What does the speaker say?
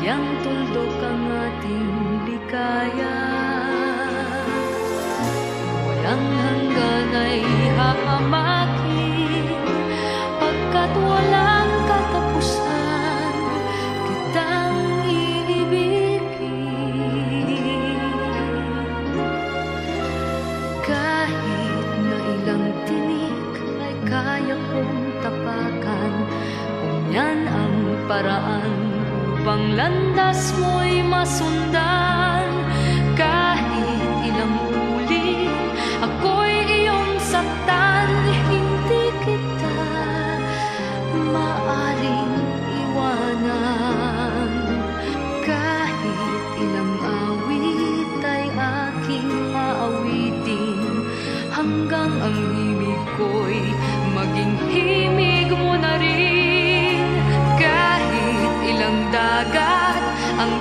Yang tuldok ang ating ligaya, walang hanggan ay hahamakin, pagkat walang katapusan kitang iibigin. Kahit na ilang tinik ay kaya kong tapakan, kung yan ang paraan upang landas mo'y masundan. Kahit ilang ulit ako'y iyong saktan, hindi kita maaring iwanan. Kahit ilang awit ay aking aawitin, hanggang ang himig ko'y maging himig mo na rin. Kahit ilang dagat ang